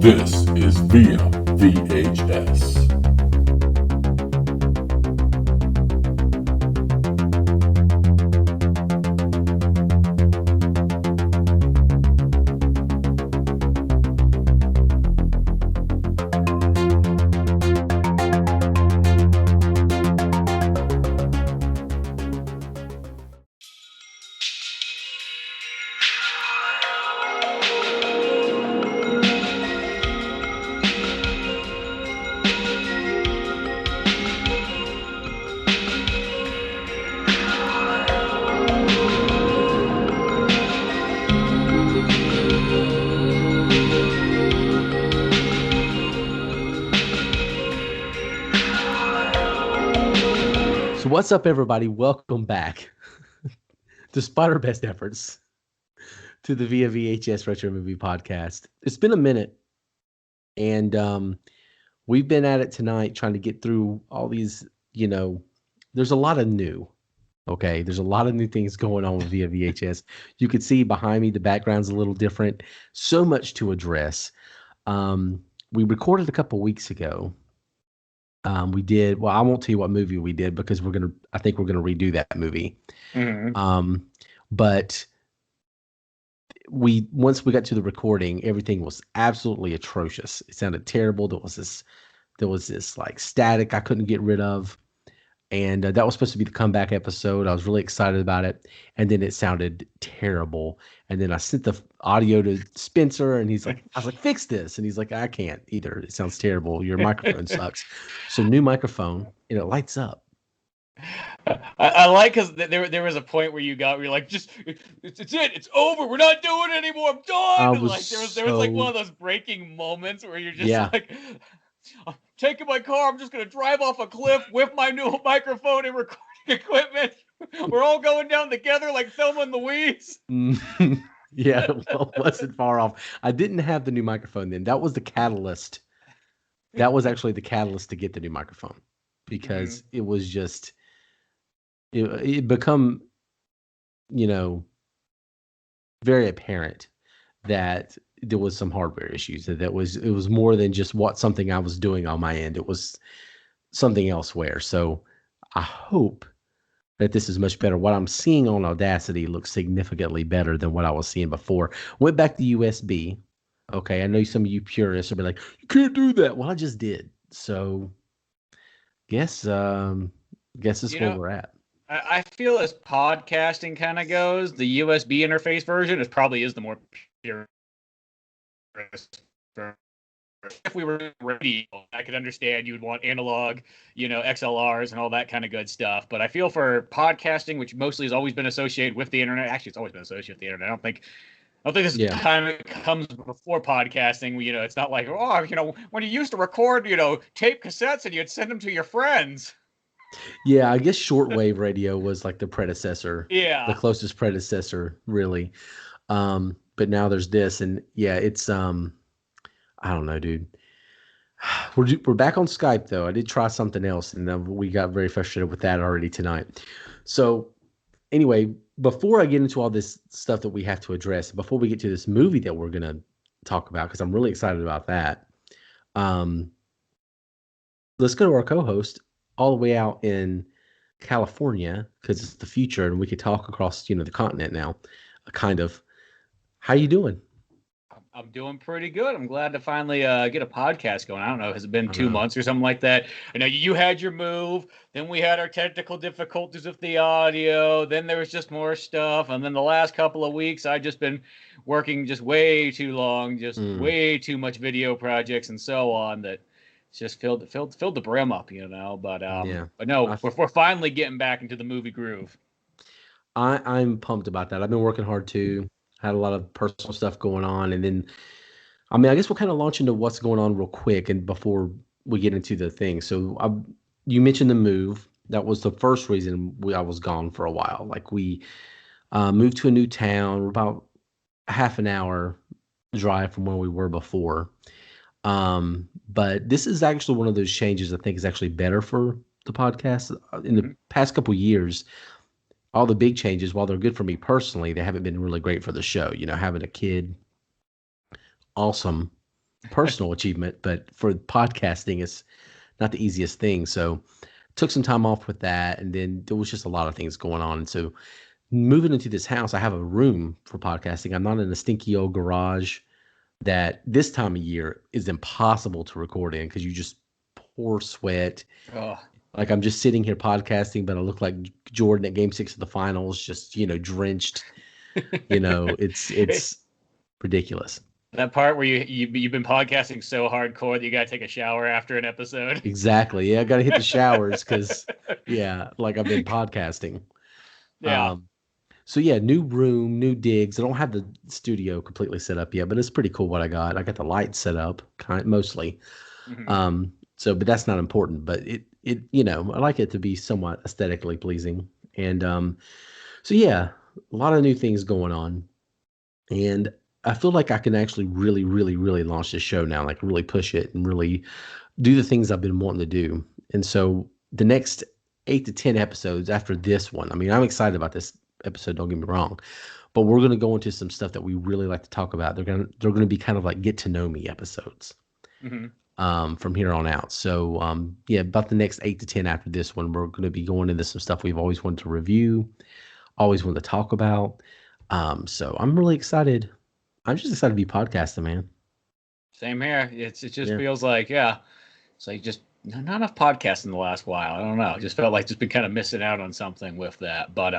This is VIA VHS. What's up, everybody? Welcome back, despite our best efforts, to the VIA VHS Retro Movie Podcast. It's been a minute, and we've been at it tonight trying to get through all these, there's a lot of new, okay? There's a lot of new things going on with VIA VHS. You can see behind me, the background's a little different. So much to address. We recorded a couple weeks ago. We did, well, I won't tell you what movie we did because I think we're gonna redo that movie. Mm-hmm. But once we got to the recording, everything was absolutely atrocious. It sounded terrible. There was this like static I couldn't get rid of. And that was supposed to be the comeback episode. I was really excited about it. And then it sounded terrible. And then I sent the audio to Spencer and I was like, fix this. And he's like, I can't either. It sounds terrible. Your microphone sucks. So new microphone and it lights up. I like because there was a point where you're like, just it's it, it's over. We're not doing it anymore. I'm done. There was like one of those breaking moments where you're just like, I'm taking my car. I'm just gonna drive off a cliff with my new microphone and recording equipment. We're all going down together like Thelma and Louise. Yeah, well, it wasn't far off. I didn't have the new microphone then. That was the catalyst. That was actually the catalyst to get the new microphone because it was just it become very apparent that there was some hardware issues. It was more than just something I was doing on my end. It was something elsewhere. So I hope that this is much better. What I'm seeing on Audacity looks significantly better than what I was seeing before. Went back to USB. Okay, I know some of you purists will be like, you can't do that. Well, I just did. So guess this is where we're at. I feel as podcasting kind of goes, the USB interface version probably is the more pure. If we were radio, I could understand you would want analog, XLRs and all that kind of good stuff. But I feel for podcasting, which mostly has always been associated with the internet. Actually, it's always been associated with the internet. I don't think this kind of comes before podcasting. It's not like, when you used to record, tape cassettes and you'd send them to your friends. Yeah, I guess shortwave radio was like the predecessor. Yeah. The closest predecessor, really. But now there's this, and yeah, it's I don't know, dude. We're back on Skype though. I did try something else, and we got very frustrated with that already tonight. So anyway, before I get into all this stuff that we have to address, before we get to this movie that we're gonna talk about, because I'm really excited about that, let's go to our co-host all the way out in California because it's the future, and we could talk across the continent now, kind of. How you doing? I'm doing pretty good. I'm glad to finally get a podcast going. I don't know, has it been 2 months or something like that? I know you had your move, then we had our technical difficulties with the audio, then there was just more stuff, and then the last couple of weeks I've just been working just way too long, way too much video projects and so on that it's just filled the brim up, But no, we're finally getting back into the movie groove. I'm pumped about that. I've been working hard too. Had a lot of personal stuff going on, and then I guess we'll kind of launch into what's going on real quick and before we get into the thing. So you mentioned the move. That was the first reason I was gone for a while. Like we moved to a new town. We're about a half an hour drive from where we were before. But this is actually one of those changes I think is actually better for the podcast. In the past couple of years, all the big changes, while they're good for me personally, they haven't been really great for the show. Having a kid, awesome. personal achievement, but for podcasting, it's not the easiest thing. So took some time off with that, and then there was just a lot of things going on. And so moving into this house, I have a room for podcasting. I'm not in a stinky old garage that this time of year is impossible to record in because you just pour sweat. Oh. Like I'm just sitting here podcasting, but I look like Jordan at Game 6 of the finals, just drenched. It's ridiculous. That part where you've been podcasting so hardcore that you gotta take a shower after an episode. Exactly. Yeah, I got to hit the showers because like I've been podcasting. Yeah. So yeah, new room, new digs. I don't have the studio completely set up yet, but it's pretty cool what I got. I got the lights set up, mostly. Mm-hmm. But that's not important. But it I like it to be somewhat aesthetically pleasing. And so yeah, a lot of new things going on. And I feel like I can actually really, really, really launch this show now, like really push it and really do the things I've been wanting to do. And so the next 8 to 10 episodes after this one, I mean, I'm excited about this episode, don't get me wrong, but we're going to go into some stuff that we really like to talk about. They're going to be kind of like get to know me episodes. From here on out. So about the next 8 to 10 after this one, we're going to be going into some stuff we've always wanted to review, always wanted to talk about. So I'm really excited. I'm just excited to be podcasting, man. Same here. It just feels like, it's like just not enough podcasts in the last while. I don't know. It just felt like just been kind of missing out on something with that. But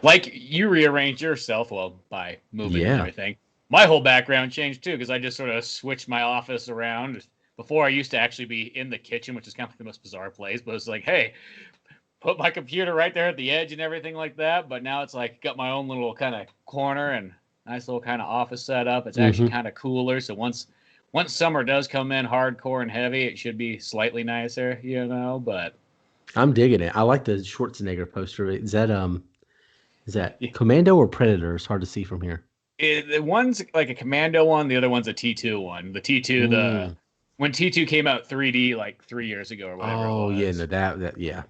like you rearranged yourself, by moving and everything. My whole background changed too, because I just sort of switched my office around. Before I used to actually be in the kitchen, which is kind of like the most bizarre place, but it's like, hey, put my computer right there at the edge and everything like that. But now it's like got my own little kind of corner and nice little kind of office setup. It's actually kind of cooler. So once summer does come in hardcore and heavy, it should be slightly nicer, but I'm digging it. I like the Schwarzenegger poster. Is that Commando or Predator? It's hard to see from here. The one's like a Commando one. The other one's a T2 one. The T2, when T2 came out 3D like 3 years ago or whatever. Oh, yeah, no, that. Yeah.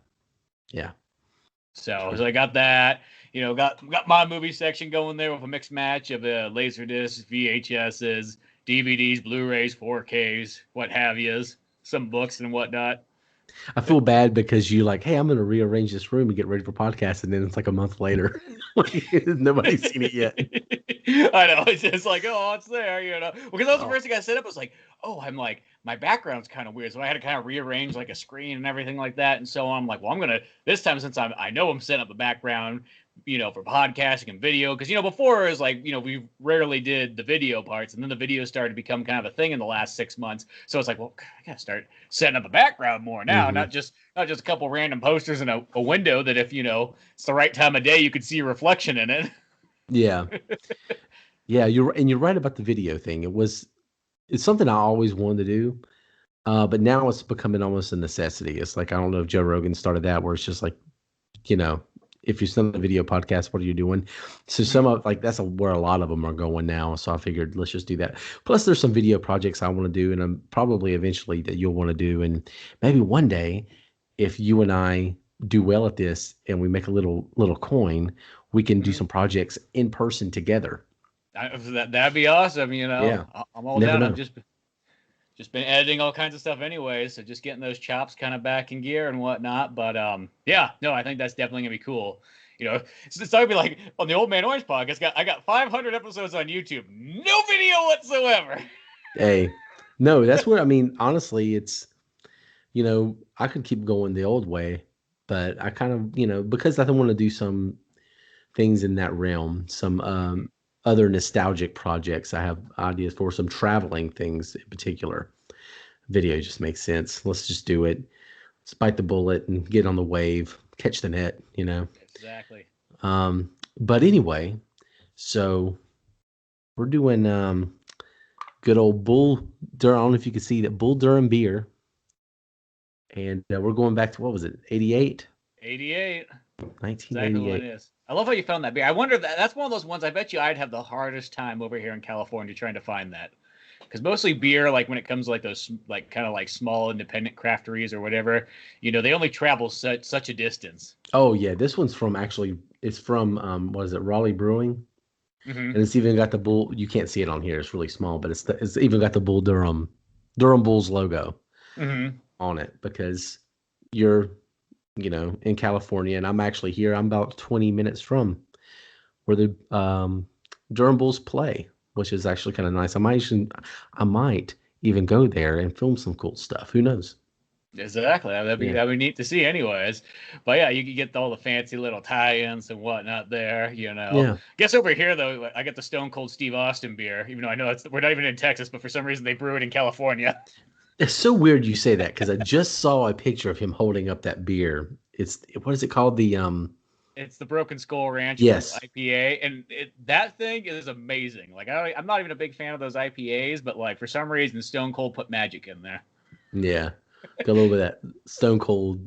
So I got that, got my movie section going there with a mixed match of Laserdiscs, VHSs, DVDs, Blu-rays, 4Ks, what have yous, some books and whatnot. I feel bad because you like, hey, I'm going to rearrange this room and get ready for podcast, and then it's like a month later. Nobody's seen it yet. I know. It's just like, oh, it's there, Because that was the first thing I set up. I was like, oh, I'm like, my background's kind of weird. So I had to kind of rearrange like a screen and everything like that. And so I'm like, well, I'm going to, this time since I know I'm setting up a background, for podcasting and video. Because, before it was like, we rarely did the video parts. And then the video started to become kind of a thing in the last 6 months. So it's like, well, I got to start setting up a background more now. Not just a couple random posters in a window that if, it's the right time of day, you could see a reflection in it. Yeah. Yeah, you're right about the video thing. It's something I always wanted to do. But now it's becoming almost a necessity. It's like, I don't know if Joe Rogan started that, where it's just like, if you're still in a video podcast, what are you doing? So some of that's where a lot of them are going now. So I figured let's just do that. Plus there's some video projects I want to do, and I'm probably eventually that you'll want to do. And maybe one day, if you and I do well at this and we make a little coin, we can do some projects in person together. That'd be awesome. Yeah. I'm all down. I've just been editing all kinds of stuff anyway, so just getting those chops kind of back in gear and whatnot. But I think that's definitely gonna be cool. It's gonna be like on the Old Man Orange podcast. I got 500 episodes on YouTube, no video whatsoever. Hey, no, that's what I mean. Honestly, it's I could keep going the old way, but I kind of because I want to do some things in that realm, some other nostalgic projects. I have ideas for some traveling things in particular. Video just makes sense. Let's just do it. Let's bite the bullet and get on the wave, catch the net, Exactly. But anyway, so we're doing good old Bull Durham. I don't know if you can see that Bull Durham beer. And we're going back to, what was it, 88? 88. 1988. Exactly what it is. I love how you found that beer. I wonder if that's one of those ones. I bet you I'd have the hardest time over here in California trying to find that, because mostly beer, like when it comes to like those like kind of like small independent crafteries or whatever, they only travel such a distance. Oh yeah, this one's from it's from what is it, Raleigh Brewing, and it's even got the Bull. You can't see it on here; it's really small, but it's even got the Bull Durham Durham Bulls logo Mm-hmm. on it because you're, in California, and I'm actually here. I'm about 20 minutes from where the Durham Bulls play, which is actually kind of nice. I might even go there and film some cool stuff. Who knows? Exactly. That'd be Yeah. that'd be neat to see, anyways. But yeah, you could get all the fancy little tie-ins and whatnot there. Yeah. Guess over here though, I get the Stone Cold Steve Austin beer, even though I know we're not even in Texas, but for some reason they brew it in California. It's so weird you say that because I just saw a picture of him holding up that beer. What is it called? It's the Broken Skull Ranch Yes. IPA, and that thing is amazing. Like I'm not even a big fan of those IPAs, but like for some reason Stone Cold put magic in there. Yeah. Got a little bit of that Stone Cold.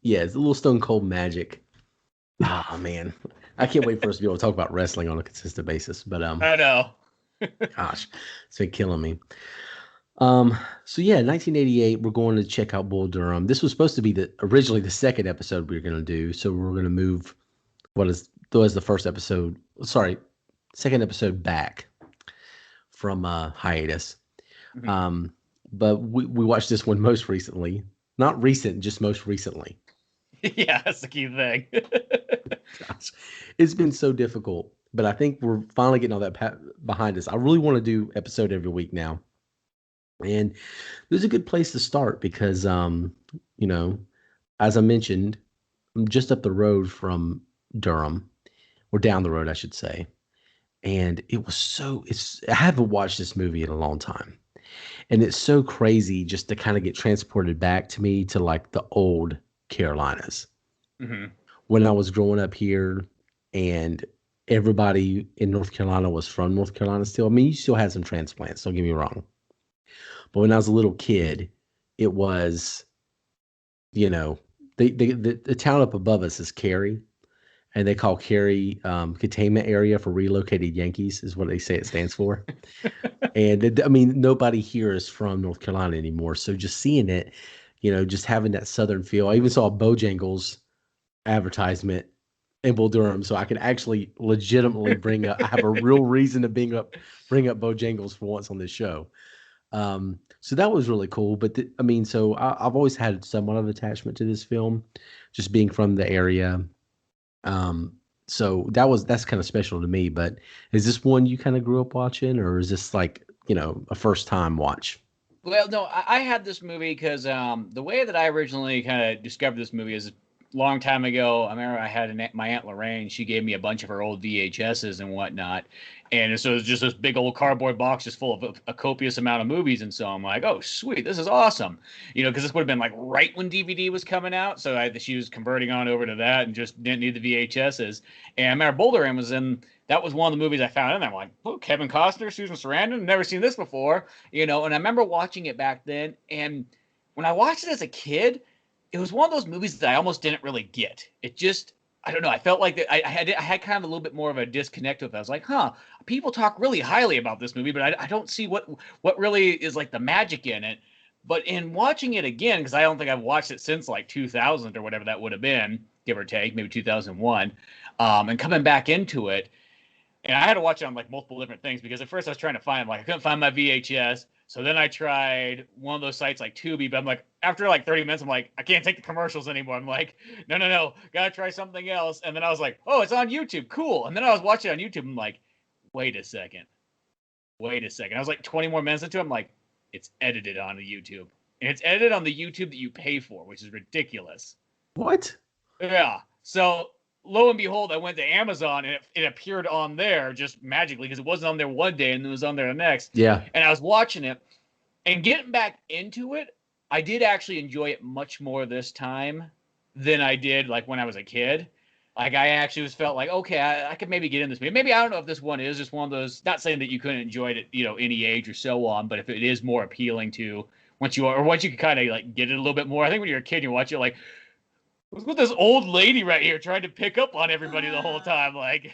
Yeah, it's a little Stone Cold magic. Oh man. I can't wait for us to be able to talk about wrestling on a consistent basis. But I know. gosh, it's been killing me. So yeah, 1988, we're going to check out Bull Durham. This was supposed to be originally the second episode we were going to do. So we're going to move was the first episode. Sorry, second episode back from hiatus. Mm-hmm. But we watched this one most recently. Not recent, just most recently. Yeah, that's the key thing. Gosh, it's been so difficult, but I think we're finally getting all that behind us. I really want to do episode every week now. And this is a good place to start because, as I mentioned, I'm just up the road from Durham, or down the road, I should say. And I haven't watched this movie in a long time. And it's so crazy just to kind of get transported back to me to like the old Carolinas. Mm-hmm. When I was growing up here and everybody in North Carolina was from North Carolina still. I mean, you still had some transplants, don't get me wrong. But when I was a little kid, it was, the town up above us is Cary, and they call Cary containment area for relocated Yankees is what they say it stands for. And I mean, nobody here is from North Carolina anymore. So just seeing it, just having that Southern feel. I even saw a Bojangles advertisement in Bull Durham, so I could actually legitimately I have a real reason to bring up Bojangles for once on this show. So that was really cool. But I've always had somewhat of attachment to this film, just being from the area. So that's kind of special to me. But is this one you kind of grew up watching, or is this like, a first time watch? Well, no, I had this movie because the way that I originally kind of discovered this movie is a long time ago. I remember I had my Aunt Lorraine. She gave me a bunch of her old VHSs and whatnot. And so it was just this big old cardboard box just full of a copious amount of movies. And so I'm like, oh, sweet, this is awesome. Because this would have been like right when DVD was coming out. So she was converting on over to that and just didn't need the VHSs. And I remember Bull Durham was in. That was one of the movies I found in there. I'm like, oh, Kevin Costner, Susan Sarandon, never seen this before, And I remember watching it back then. And when I watched it as a kid, it was one of those movies that I almost didn't really get. It just, I don't know. I felt like I had kind of a little bit more of a disconnect with it. I was like, people talk really highly about this movie, but I don't see what really is like the magic in it. But in watching it again, because I don't think I've watched it since like 2000 or whatever that would have been, give or take, maybe 2001, and coming back into it, and I had to watch it on like multiple different things because at first I was trying to find, like, I couldn't find my VHS. So then I tried one of those sites like Tubi, but I'm like, after like 30 minutes, I'm like, I can't take the commercials anymore. I'm like, no, gotta try something else. And then I was like, oh, it's on YouTube, cool. And then I was watching it on YouTube. I'm like, wait a second. I was like 20 more minutes into it. I'm like, it's edited on the YouTube, and it's edited on the YouTube that you pay for, which is ridiculous. What? Yeah. So lo and behold, I went to Amazon and it appeared on there just magically because it wasn't on there one day and it was on there the next. Yeah. And I was watching it and getting back into it. I did actually enjoy it much more this time than I did like when I was a kid. Like I actually just felt like, okay, I could maybe get in this movie. Maybe I don't know if this one is just one of those, not saying that you couldn't enjoy it at, any age or so on, but if it is more appealing to once you can kind of like get it a little bit more. I think when you're a kid, you watch it like, what's with this old lady right here trying to pick up on everybody the whole time? Like,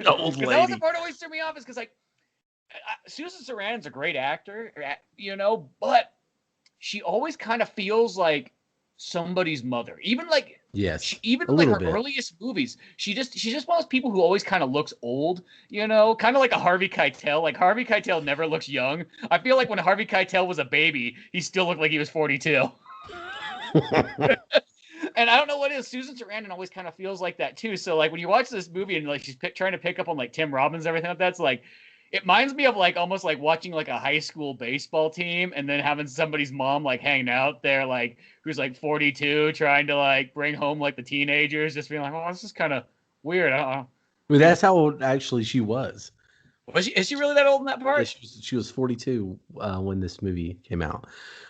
Old lady. That was the part that always threw me off, is because like Susan Sarandon's a great actor, but she always kind of feels like somebody's mother. Even like Yes, Even a like little her bit. earliest movies, she's just one of those people who always kind of looks old, you know, kind of like a Harvey Keitel. Like Harvey Keitel never looks young. I feel like when Harvey Keitel was a baby, he still looked like he was 42. And I don't know what it is. Susan Sarandon always kind of feels like that too. So like when you watch this movie and like she's trying to pick up on like Tim Robbins and everything like that, it's like it reminds me of like almost like watching like a high school baseball team and then having somebody's mom like hanging out there like who's like 42 trying to like bring home like the teenagers, just being like, oh, this is kind of weird. I don't know. Well, that's how old actually she was. Is she really that old in that Yeah, part? she was 42 when this movie came out.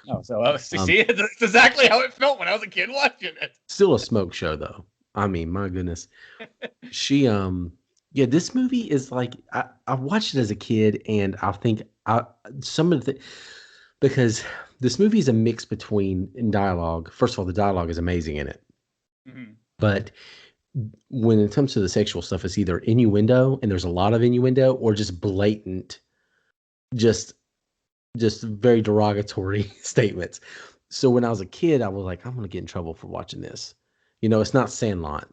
Oh, so see, it's exactly how it felt when I was a kid watching it. Still a smoke show though. I mean, my goodness. She yeah, this movie is like I watched it as a kid and I think some of the because this movie is a mix between in dialogue. First of all, the dialogue is amazing in it. Mm-hmm. But when it comes to the sexual stuff, it's either innuendo and there's a lot of innuendo or just blatant, just very derogatory statements. So when I was a kid, I was like, I'm gonna get in trouble for watching this. You know, it's not Sandlot.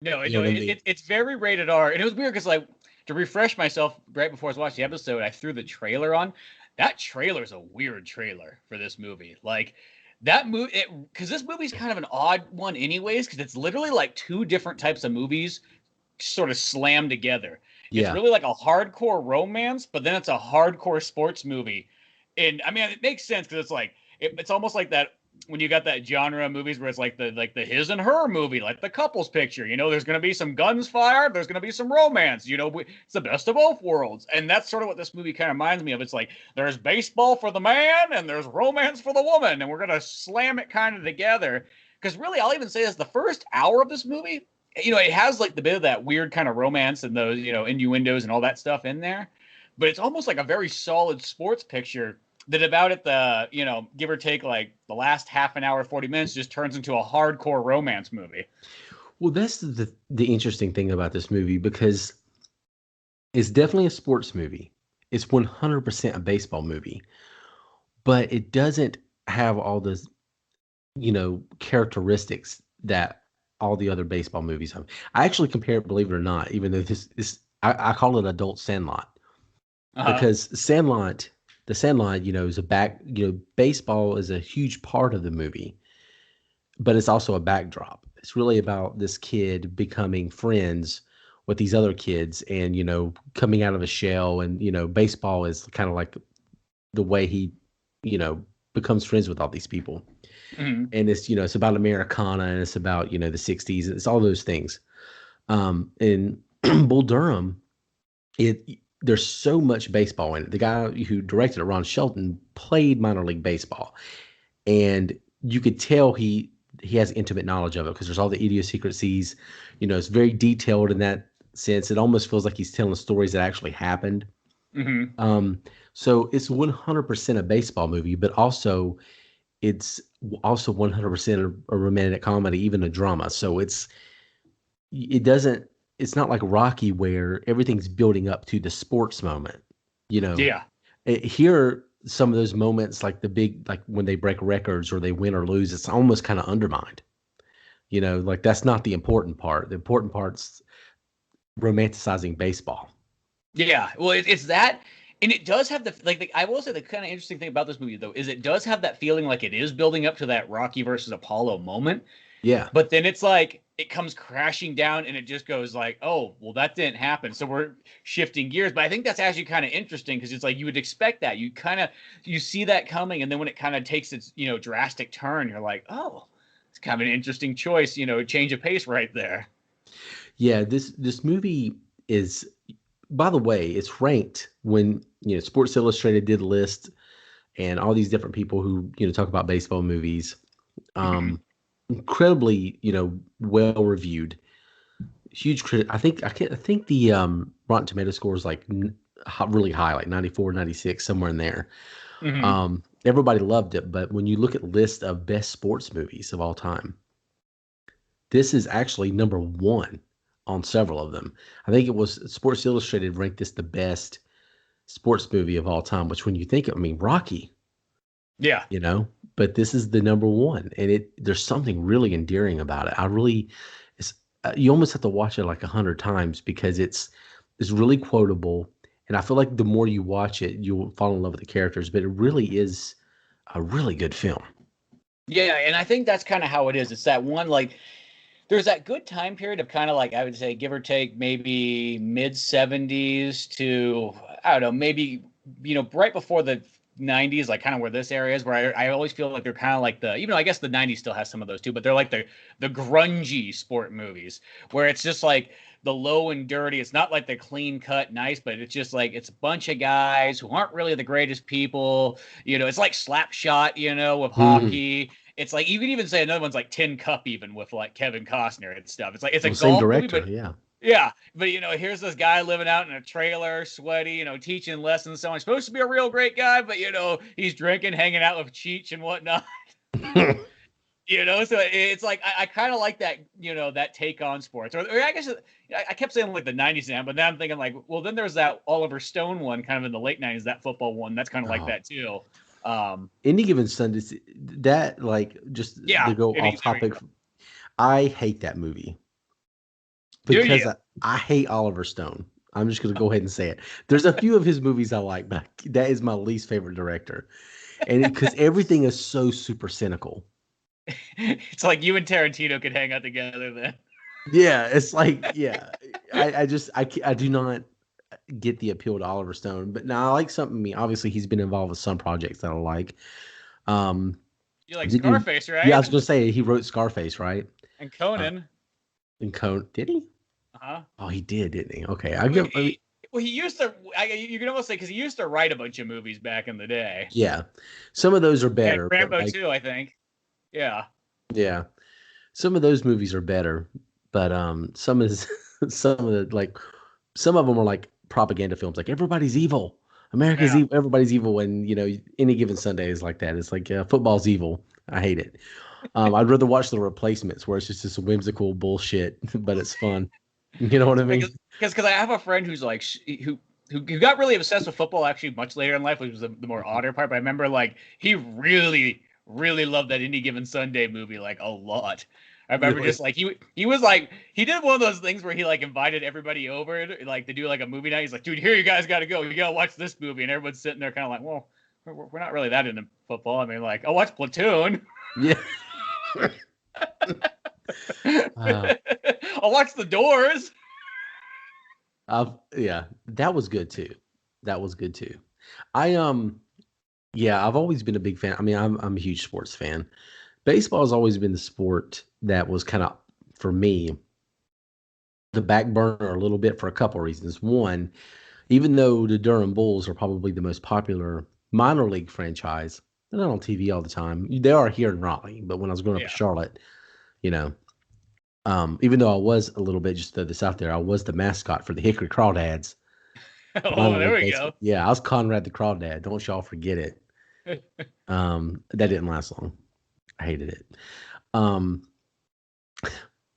No, You know what I mean? it's very rated R, and it was weird because like to refresh myself right before I was watching the episode, I threw the trailer on. That trailer is a weird trailer for this movie. Like that movie, because this movie's kind of an odd one, anyways, because it's literally like two different types of movies sort of slammed together. It's Yeah. really like a hardcore romance, but then it's a hardcore sports movie. And I mean, it makes sense because it's like it's almost like that when you got that genre of movies where it's like the his and her movie, like the couples picture. You know, there's going to be some guns fired, there's going to be some romance. You know, it's the best of both worlds, and that's sort of what this movie kind of reminds me of. It's like there's baseball for the man and there's romance for the woman, and we're going to slam it kind of together. Because really, I'll even say this: the first hour of this movie, you know, it has like the bit of that weird kind of romance and those, you know, innuendos and all that stuff in there, but it's almost like a very solid sports picture that about at the, you know, give or take like the last half an hour, 40 minutes just turns into a hardcore romance movie. Well, that's the interesting thing about this movie because it's definitely a sports movie. It's 100% a baseball movie, but it doesn't have all the, you know, characteristics that all the other baseball movies have. I actually compare it, believe it or not, even though this is, I call it adult Sandlot because Sandlot, the Sandlot, you know, is baseball is a huge part of the movie, but it's also a backdrop. It's really about this kid becoming friends with these other kids and, you know, coming out of a shell. And, you know, baseball is kind of like the way he, you know, becomes friends with all these people. Mm-hmm. And it's, you know, it's about Americana and it's about, you know, the 60s. It's all those things. In Bull Durham, there's so much baseball in it. The guy who directed it, Ron Shelton, played minor league baseball. And you could tell he has intimate knowledge of it because there's all the idiosyncrasies. You know, it's very detailed in that sense. It almost feels like he's telling stories that actually happened. Mm-hmm. So it's 100% a baseball movie, but also it's also 100% a romantic comedy, even a drama. So it's not like Rocky where everything's building up to the sports moment. You know, Yeah. Here some of those moments, like the big, like when they break records or they win or lose, it's almost kind of undermined. You know, like that's not the important part. The important part's romanticizing baseball. Yeah. Well, it's that. And it does have I will say the kind of interesting thing about this movie though is it does have that feeling like it is building up to that Rocky versus Apollo moment. Yeah. But then it's like it comes crashing down and it just goes like, oh, well, that didn't happen. So we're shifting gears. But I think that's actually kind of interesting because it's like you would expect that. You see that coming. And then when it kind of takes its, you know, drastic turn, you're like, oh, it's kind of an interesting choice, you know, change of pace right there. Yeah. This movie is, by the way, it's ranked when, you know, Sports Illustrated did a list and all these different people who, you know, talk about baseball movies. Incredibly, you know, well reviewed, huge critic. I think the Rotten Tomato score is like really high, like 94, 96, somewhere in there. Mm-hmm. Everybody loved it, but when you look at list of best sports movies of all time, this is actually number one on several of them. I think it was Sports Illustrated ranked this the best sports movie of all time, which when you think of, I mean, Rocky, Yeah. you know, but this is the number one, and there's something really endearing about it. It's you almost have to watch it like 100 times because it's really quotable, and I feel like the more you watch it, you'll fall in love with the characters. But it really is a really good film. Yeah, and I think that's kind of how it is. It's that one, like, there's that good time period of kind of like, I would say, give or take, maybe mid 70s to, I don't know, maybe, right before the 90s, like kind of where this area is, where I always feel like they're kind of like even though I guess the 90s still has some of those too, but they're like the grungy sport movies where it's just like the low and dirty. It's not like the clean cut nice, but it's just like it's a bunch of guys who aren't really the greatest people. It's like Slapshot, with hockey. It's like you could even say another one's like Tin Cup, even with like Kevin Costner and stuff. It's like it's a golf director, movie, but yeah. yeah, but here's this guy living out in a trailer, sweaty, teaching lessons. So he's supposed to be a real great guy, but he's drinking, hanging out with Cheech and whatnot. So it's like I kind of like that, that take on sports. Or I guess I kept saying like the 90s now, but now I'm thinking like, well, then there's that Oliver Stone one, kind of in the late 90s, that football one. That's kind of like that too. Any Given Sunday, that like just to go off topic. I hate that movie because I hate Oliver Stone. I'm just going to go ahead and say it. There's a few of his movies I like, but that is my least favorite director, and because everything is so super cynical. It's like you and Tarantino could hang out together then. Yeah, it's like I do not get the appeal to Oliver Stone, but now I like something. I mean, obviously he's been involved with some projects that I like. You like Scarface, right? Yeah, I was gonna say he wrote Scarface, right? And Conan. Did he? Uh-huh. Oh, he did, didn't he? Okay, he used to. You can almost say because he used to write a bunch of movies back in the day. Yeah, some of those are better. And Rambo too, I think. Yeah. Yeah, some of those movies are better, but some of them are like propaganda films, like everybody's evil, America's evil, everybody's evil, and Any Given Sunday is like that. It's like football's evil. I hate it. I'd rather watch The Replacements, where it's just this whimsical bullshit, but it's fun. You know what I mean? Because I have a friend who's like who got really obsessed with football actually much later in life, which was the more odder part. But I remember like he really loved that Any Given Sunday movie like a lot. I remember just like he was like he did one of those things where he like invited everybody over like to do like a movie night. He's like, dude, here you guys got to go. You got to watch this movie, and everyone's sitting there kind of like, well, we're not really that into football. I mean, like, I'll watch Platoon. Yeah. I'll watch The Doors. Yeah, that was good too. I've always been a big fan. I mean, I'm a huge sports fan. Baseball has always been the sport that was kind of, for me, the back burner a little bit for a couple of reasons. One, even though the Durham Bulls are probably the most popular minor league franchise, they're not on TV all the time. They are here in Raleigh, but when I was growing up in Charlotte, even though I was a little bit, just to throw this out there, I was the mascot for the Hickory Crawdads. Oh, there we go. Yeah, I was Conrad the Crawdad. Don't y'all forget it. That didn't last long. I hated it.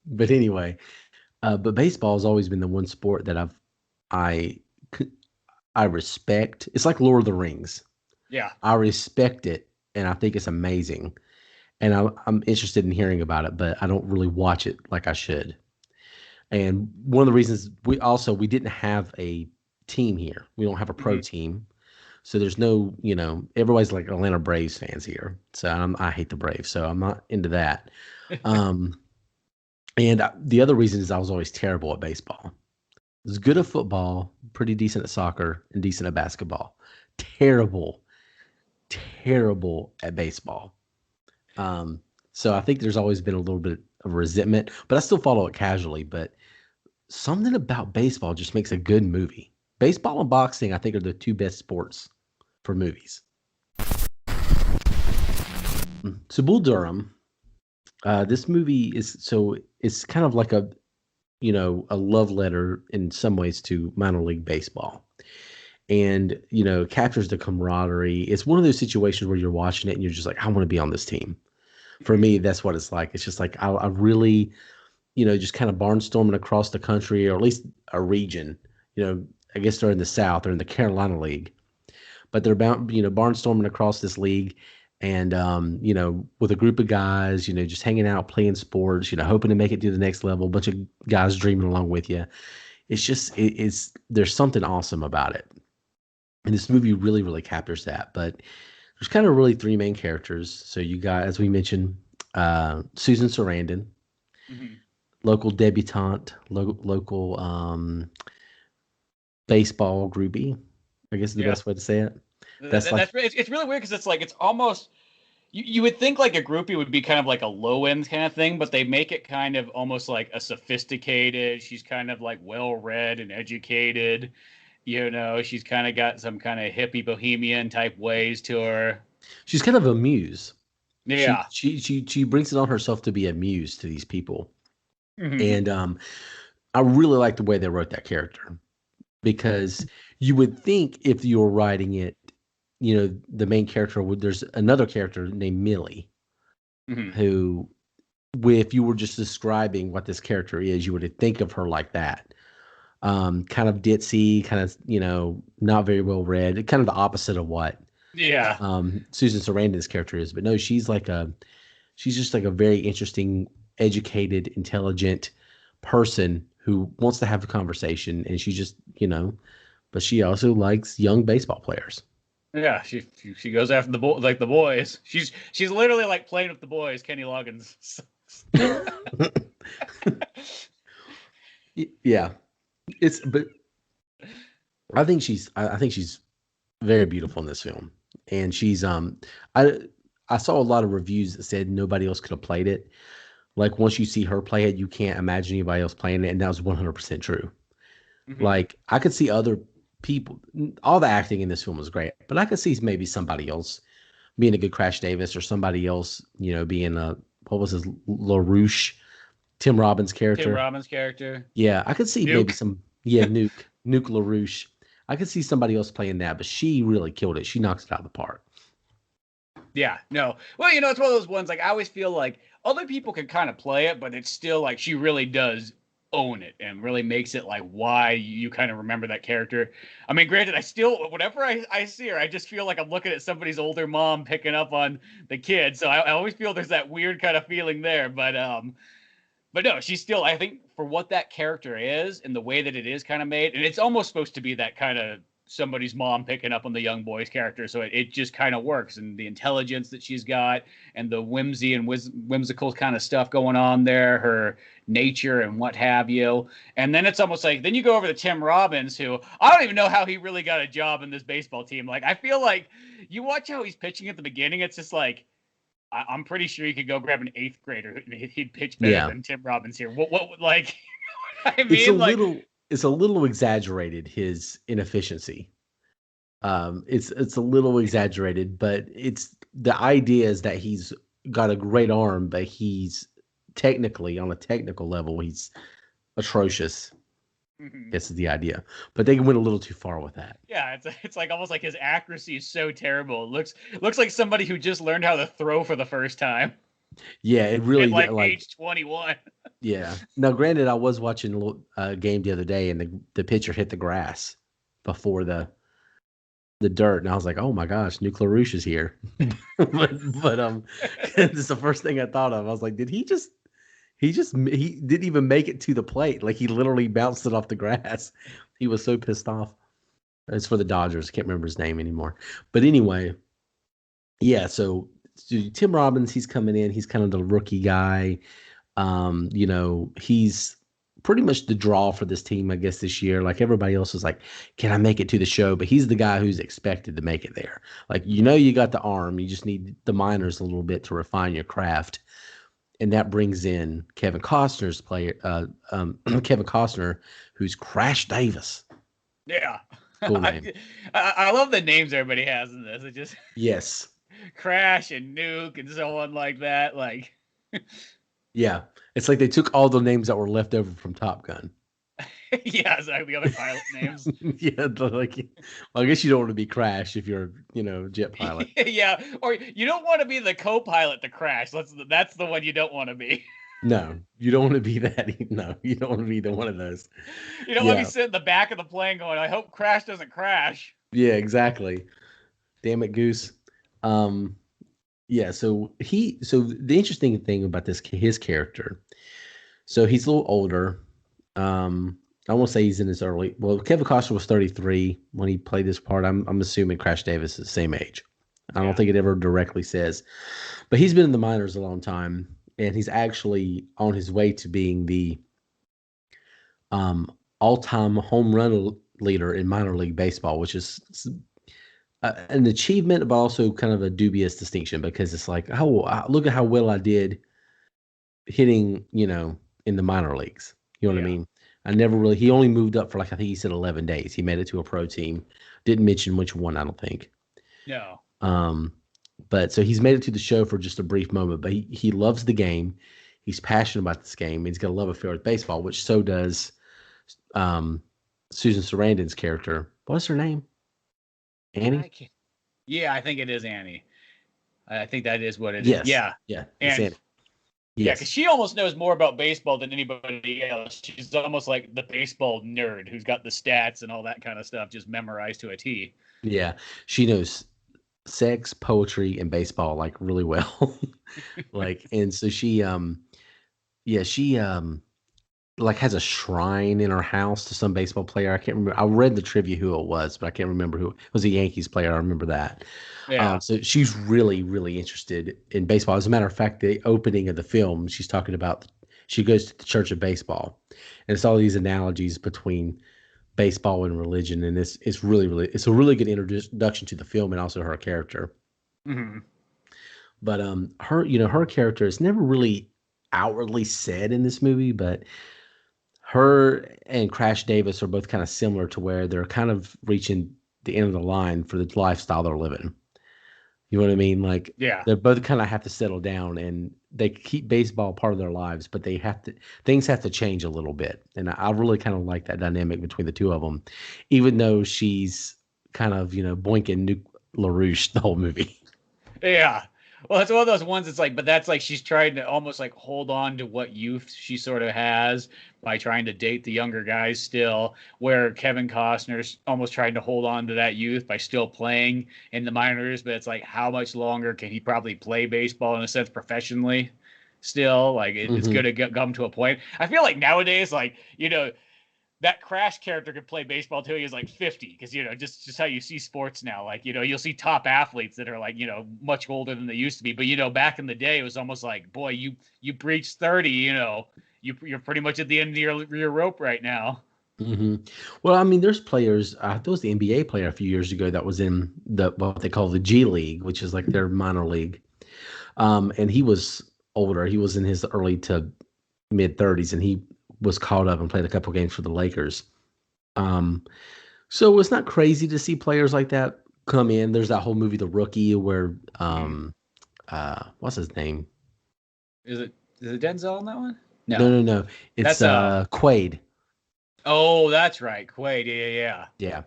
But anyway, but baseball has always been the one sport that I respect. It's like Lord of the Rings. Yeah, I respect it, and I think it's amazing. And I'm interested in hearing about it, but I don't really watch it like I should. And one of the reasons we didn't have a team here. We don't have a pro team. So there's no, everybody's like Atlanta Braves fans here. So I hate the Braves, so I'm not into that. And the other reason is I was always terrible at baseball. I was good at football, pretty decent at soccer, and decent at basketball. Terrible at baseball. So I think there's always been a little bit of resentment, but I still follow it casually. But something about baseball just makes a good movie. Baseball and boxing, I think, are the two best sports for movies. So Bull Durham, this movie it's kind of like a love letter in some ways to minor league baseball. And, captures the camaraderie. It's one of those situations where you're watching it and you're just like, I want to be on this team. For me, that's what it's like. It's just like, I really, just kind of barnstorming across the country, or at least a region. I guess they're in the South, they're in the Carolina League, but they're barnstorming across this league. and with a group of guys, just hanging out, playing sports, hoping to make it to the next level. A bunch of guys dreaming along with you. It's just there's something awesome about it, and this movie really, really captures that. But there's kind of really three main characters. So you got, as we mentioned, Susan Sarandon, Mm-hmm. local debutante, local baseball groupie, I guess is the best way to say it. It's really weird because it's almost you would think like a groupie would be kind of like a low end kind of thing, but they make it kind of almost like a sophisticated. She's kind of like well read and educated. She's kind of got some kind of hippie bohemian type ways to her. She's kind of a muse. Yeah. She brings it on herself to be a muse to these people. Mm-hmm. And I really like the way they wrote that character, because you would think if you were writing it, the main character there's another character named Millie, Mm-hmm. who, if you were just describing what this character is, you would think of her like that. Kind of ditzy, kind of, not very well read, kind of the opposite of what Yeah. Susan Sarandon's character is. But no, she's just like a very interesting, educated, intelligent person who wants to have a conversation, and she just, but she also likes young baseball players. Yeah, she goes after the boys. She's literally like playing with the boys, Kenny Loggins. Yeah, but I think she's very beautiful in this film, and she's I saw a lot of reviews that said nobody else could have played it. Like, once you see her play it, you can't imagine anybody else playing it, and that was 100% true. Mm-hmm. Like, I could see other people. All the acting in this film was great, but I could see maybe somebody else being a good Crash Davis, or somebody else, being what was his LaRouche, Tim Robbins character. Tim Robbins character. Yeah, I could see Nuke. maybe Nuke LaRouche. I could see somebody else playing that, but she really killed it. She knocks it out of the park. Yeah, no. Well, it's one of those ones, like, I always feel like other people can kind of play it, but it's still like she really does own it and really makes it like why you kind of remember that character. I mean, granted, I still, whenever I see her, I just feel like I'm looking at somebody's older mom picking up on the kid. So I always feel there's that weird kind of feeling there. But no, she's still, I think, for what that character is and the way that it is kind of made, and it's almost supposed to be that kind of somebody's mom picking up on the young boy's character, so it just kind of works, and the intelligence that she's got and the whimsy and whimsical kind of stuff going on there, her nature and what have you. And then it's almost like, then you go over to Tim Robbins, who I don't even know how he really got a job in this baseball team. Like, I feel like you watch how he's pitching at the beginning, it's just like, I'm pretty sure he could go grab an 8th grader. He'd pitch better than Tim Robbins here. What like? I mean, it's a little exaggerated, his inefficiency. It's a little exaggerated, but it's the idea is that he's got a great arm, but he's technically, on a technical level, he's atrocious. Mm-hmm. This is the idea, but they went a little too far with that. Yeah, it's like almost like his accuracy is so terrible. It looks like somebody who just learned how to throw for the first time. Yeah, it really at like age 21. Yeah. Now, granted, I was watching a game the other day, and the pitcher hit the grass before the dirt, and I was like, "Oh my gosh, Nuke LaRouche is here." but this is the first thing I thought of. I was like, "Did he didn't even make it to the plate? Like, he literally bounced it off the grass." He was so pissed off. It's for the Dodgers. I can't remember his name anymore. But anyway, yeah. So Tim Robbins, he's coming in. He's kind of the rookie guy. He's pretty much the draw for this team, I guess, this year. Like, everybody else is like, can I make it to the show? But he's the guy who's expected to make it there. Like, you got the arm. You just need the minors a little bit to refine your craft. And that brings in Kevin Costner's player, Kevin Costner, who's Crash Davis. Yeah. Cool name. I love the names everybody has in this. It just Yes. Crash and Nuke and so on like that. Like, yeah, it's like they took all the names that were left over from Top Gun. Yeah, exactly. The other pilot names. Yeah, I guess you don't want to be Crash if you're, jet pilot. Yeah, or you don't want to be the co-pilot to Crash. That's the one you don't want to be. No, you don't want to be that. No, you don't want to be either one of those. You don't want to be sitting in the back of the plane going, I hope Crash doesn't crash. Yeah, exactly. Damn it, Goose. Yeah, so the interesting thing about his character, so he's a little older. I won't say he's in his early. Well, Kevin Costner was 33 when he played this part. I'm assuming Crash Davis is the same age. I don't think it ever directly says, but he's been in the minors a long time, and he's actually on his way to being the all-time home run leader in minor league baseball, which is an achievement, but also kind of a dubious distinction because it's like, oh, look at how well I did hitting, in the minor leagues. You know what I mean? He only moved up for I think he said 11 days. He made it to a pro team. Didn't mention which one, I don't think. No. But so he's made it to the show for just a brief moment, but he loves the game. He's passionate about this game. He's got a love affair with baseball, which so does Susan Sarandon's character. What's her name? Annie? Yeah, I think it is Annie. I think that is what it is. Yes. Yeah. Yeah. And Annie. yeah, because she almost knows more about baseball than anybody else. She's almost like the baseball nerd who's got the stats and all that kind of stuff just memorized to a T. Yeah. She knows sex, poetry, and baseball like really well. And so she like has a shrine in her house to some baseball player. I can't remember. I read the trivia who it was, but I can't remember who. It was a Yankees player. I remember that. Yeah. So she's really, really interested in baseball. As a matter of fact, the opening of the film, she's talking about, she goes to the Church of Baseball, and it's all these analogies between baseball and religion. And it's really, really, it's a really good introduction to the film and also her character. Mm-hmm. But her character is never really outwardly said in this movie, but her and Crash Davis are both kind of similar to where they're kind of reaching the end of the line for the lifestyle they're living. You know what I mean? Like, yeah, they both kind of have to settle down, and they keep baseball part of their lives, but things have to change a little bit. And I really kind of like that dynamic between the two of them, even though she's kind of, boinking Nuke LaRouche the whole movie. Yeah. Well, it's one of those ones. It's like, but that's like she's trying to almost like hold on to what youth she sort of has by trying to date the younger guys still. Where Kevin Costner's almost trying to hold on to that youth by still playing in the minors. But it's like, how much longer can he probably play baseball in a sense professionally? Still, like it's going to come to a point. I feel like nowadays, like that Crash character could play baseball till he was like 50, because just how you see sports now, like you'll see top athletes that are like much older than they used to be, but back in the day it was almost like, boy, you breached 30, you're pretty much at the end of your rope right now. Mm-hmm. Well, I mean, there's players. There was the NBA player a few years ago that was in what they call the G League, which is like their minor league, and he was older. He was in his early to mid 30s, and he was called up and played a couple games for the Lakers. So it's not crazy to see players like that come in. There's that whole movie, The Rookie, where what's his name? Is it Denzel in that one? No. It's Quaid. Oh, that's right, Quaid. Yeah. Yeah.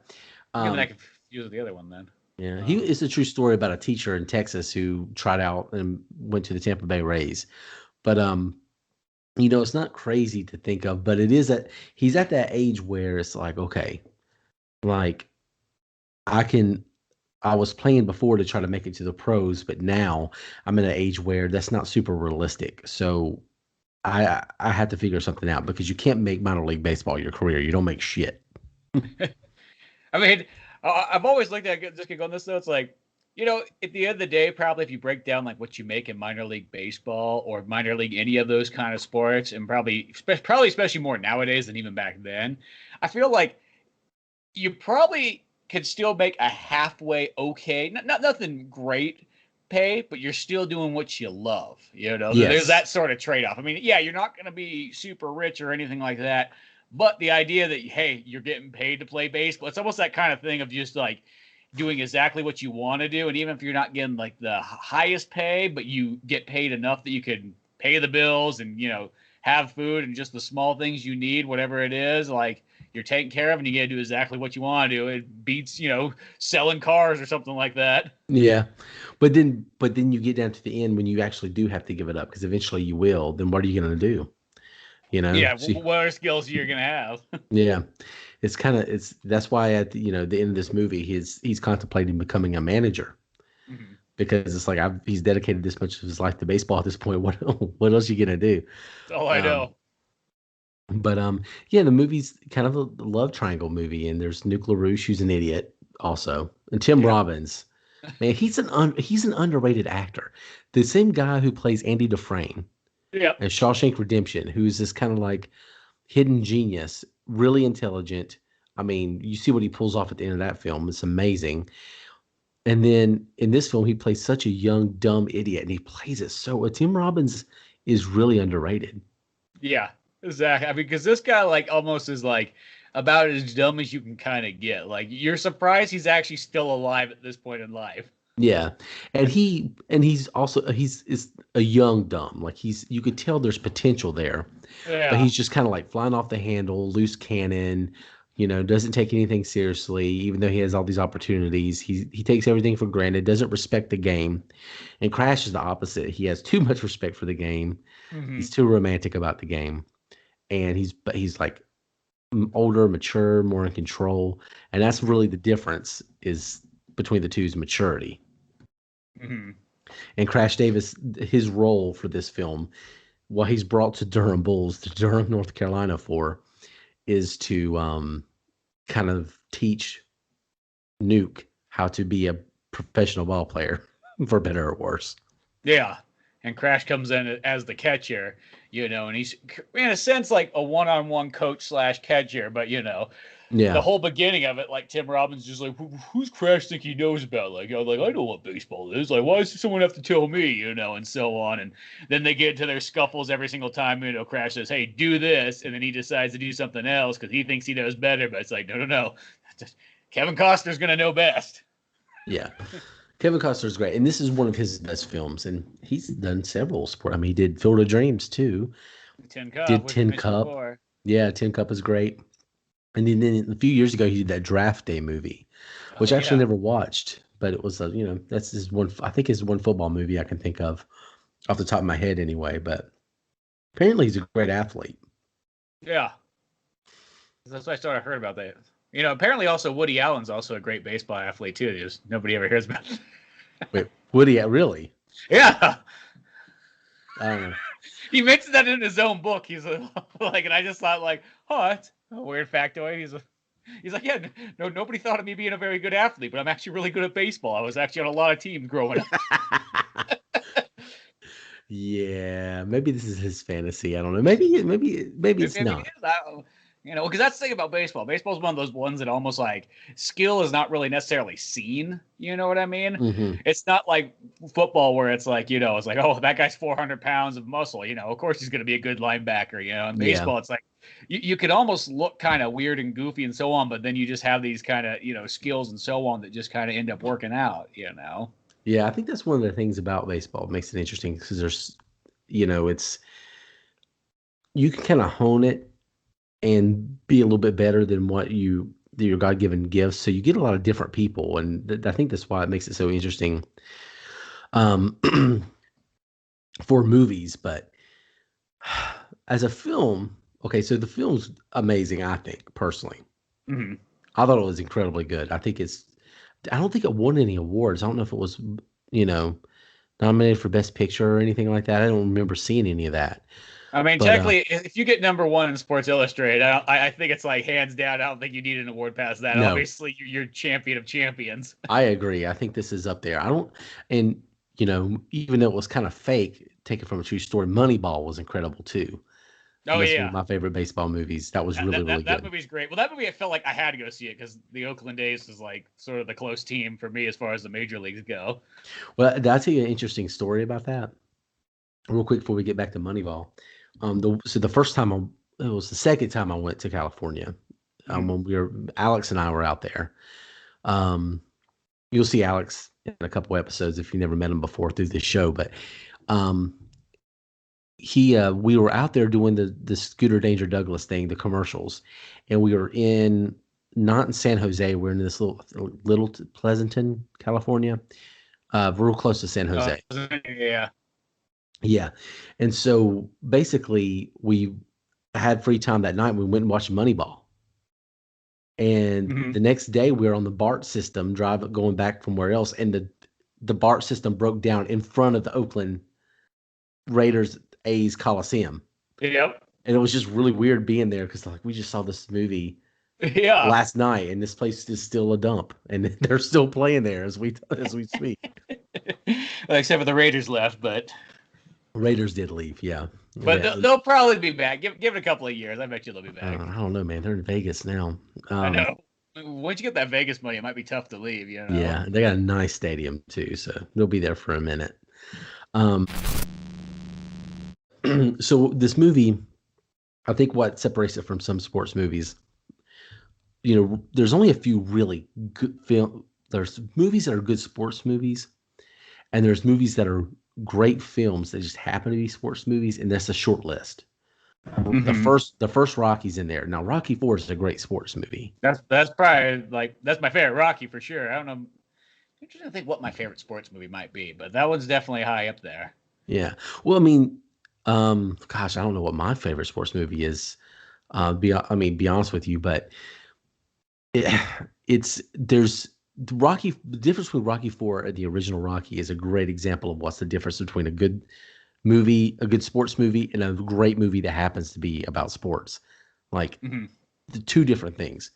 I confused with the other one then. Yeah, it's a true story about a teacher in Texas who tried out and went to the Tampa Bay Rays, but it's not crazy to think of, but it is he's at that age where it's like, okay, like I was playing before to try to make it to the pros, but now I'm at an age where that's not super realistic. So I had to figure something out, because you can't make minor league baseball your career. You don't make shit. I mean, I've always looked at it, just on this though. It's like, at the end of the day, probably if you break down like what you make in minor league baseball or minor league, any of those kind of sports, and probably especially more nowadays than even back then, I feel like you probably could still make a halfway okay, not nothing great pay, but you're still doing what you love. Yes. There's that sort of trade-off. I mean, yeah, you're not going to be super rich or anything like that, but the idea that, hey, you're getting paid to play baseball, it's almost that kind of thing of just like doing exactly what you want to do. And even if you're not getting like the highest pay, but you get paid enough that you can pay the bills and, have food and just the small things you need, whatever it is, like you're taken care of and you get to do exactly what you want to do. It beats, selling cars or something like that. Yeah. But then you get down to the end when you actually do have to give it up, because eventually you will. Then what are you going to do? Yeah. What are skills you're going to have? Yeah. That's why at the end of this movie, he's contemplating becoming a manager. Mm-hmm. because it's like he's dedicated this much of his life to baseball at this point. What else are you gonna do? That's all I know. But yeah, the movie's kind of a love triangle movie, and there's Nuke LaRouche, who's an idiot, also, and Tim Robbins. Man, he's an underrated actor. The same guy who plays Andy Dufresne in Shawshank Redemption, who's this kind of like hidden genius, really intelligent. I mean, you see what he pulls off at the end of that film. It's amazing. And then in this film, he plays such a young, dumb idiot, and he plays it so. Tim Robbins is really underrated. Yeah, exactly. I mean, because this guy like almost is like about as dumb as you can kind of get. Like you're surprised he's actually still alive at this point in life. Yeah, and he's also is a young dumb. Like you could tell there's potential there, but he's just kind of like flying off the handle, loose cannon. Doesn't take anything seriously, even though he has all these opportunities. He takes everything for granted, doesn't respect the game, and Crash is the opposite. He has too much respect for the game. Mm-hmm. He's too romantic about the game, and he's like older, mature, more in control, and that's really the difference is between the two's maturity. Mm-hmm. And Crash Davis, his role for this film, what he's brought to Durham, North Carolina for, is to kind of teach Nuke how to be a professional ball player, for better or worse. Yeah, and Crash comes in as the catcher, and he's in a sense like a one-on-one coach / catcher, but the whole beginning of it, like Tim Robbins just like, who's Crash think he knows about? Like, I know what baseball is. Like, why does someone have to tell me? And so on. And then they get into their scuffles every single time. Crash says, "Hey, do this," and then he decides to do something else because he thinks he knows better. But it's like, no. Kevin Costner's gonna know best. Yeah, Kevin Costner's great, and this is one of his best films. And he's done several sports. I mean, he did Field of Dreams too. Tin Cup. Did Tin Cup? Before. Yeah, Tin Cup is great. And then a few years ago, he did that Draft Day movie, which I actually never watched, but it was that's his one. I think it's one football movie I can think of off the top of my head anyway. But apparently, he's a great athlete. Yeah, that's what I sort of heard about that. Apparently, also Woody Allen's also a great baseball athlete too. Just nobody ever hears about it. Wait, Woody? Really? Yeah. I don't know. He mentioned that in his own book. He's like, and I just thought like, that's a weird factoid. He's like, yeah, nobody thought of me being a very good athlete, but I'm actually really good at baseball. I was actually on a lot of teams growing up. Yeah, maybe this is his fantasy. I don't know. Maybe it's not. Because that's the thing about baseball. Baseball is one of those ones that almost like skill is not really necessarily seen. You know what I mean? Mm-hmm. It's not like football where it's like, it's like, oh, that guy's 400 pounds of muscle. Of course he's going to be a good linebacker. In baseball, It's like you could almost look kind of weird and goofy and so on, but then you just have these kind of, skills and so on that just kind of end up working out, Yeah, I think that's one of the things about baseball. It makes it interesting because there's, it's, you can kind of hone it and be a little bit better than what your God-given gifts. So you get a lot of different people. And I think that's why it makes it so interesting for movies. But as a film, okay, so the film's amazing, I think, personally. Mm-hmm. I thought it was incredibly good. I don't think it won any awards. I don't know if it was, nominated for Best Picture or anything like that. I don't remember seeing any of that. I mean, technically, if you get number one in Sports Illustrated, I think it's like hands down. I don't think you need an award past that. No. Obviously, you're champion of champions. I agree. I think this is up there. Even though it was kind of fake, taken from a true story, Moneyball was incredible too. Oh, that's yeah. one of my favorite baseball movies. That was really good. That movie's great. Well, that movie, I felt like I had to go see it because the Oakland A's is like sort of the close team for me as far as the major leagues go. Well, I'll tell you an interesting story about that real quick before we get back to Moneyball. So the first time it was the second time I went to California. When Alex and I were out there. You'll see Alex in a couple episodes if you never met him before through this show, but we were out there doing the Scooter Danger Douglas thing, the commercials, and we were not in San Jose. We're in this little Pleasanton, California, real close to San Jose. Yeah. And so basically we had free time that night. We went and watched Moneyball. And the next day we were on the BART system going back from where else. And the BART system broke down in front of the Oakland Raiders A's Coliseum. Yep. And it was just really weird being there because like we just saw this movie Yeah. last night, and this place is still a dump, and they're still playing there as we speak. Well, except for the Raiders left, but Raiders did leave, yeah. but they'll probably be back. Give it a couple of years. I bet you they'll be back. I don't know, man. They're in Vegas now. I know. Once you get that Vegas money, it might be tough to leave. You know? Yeah, they got a nice stadium too, so they'll be there for a minute. So this movie, I think what separates it from some sports movies, you know, there's only a few really good film. There's movies that are good sports movies, and there's movies that are great films that just happen to be sports movies, and that's a short list. Mm-hmm. The first Rocky's in there. Now Rocky IV is a great sports movie. That's probably like that's my favorite Rocky for sure. I don't know. I'm trying to think what my favorite sports movie might be, but that one's definitely high up there. Yeah. Well, I mean, gosh, I don't know what my favorite sports movie is. Be honest with you, but there's Rocky. The difference between Rocky IV and the original Rocky is a great example of what's the difference between a good movie, a good sports movie, and a great movie that happens to be about sports. Like the two different things.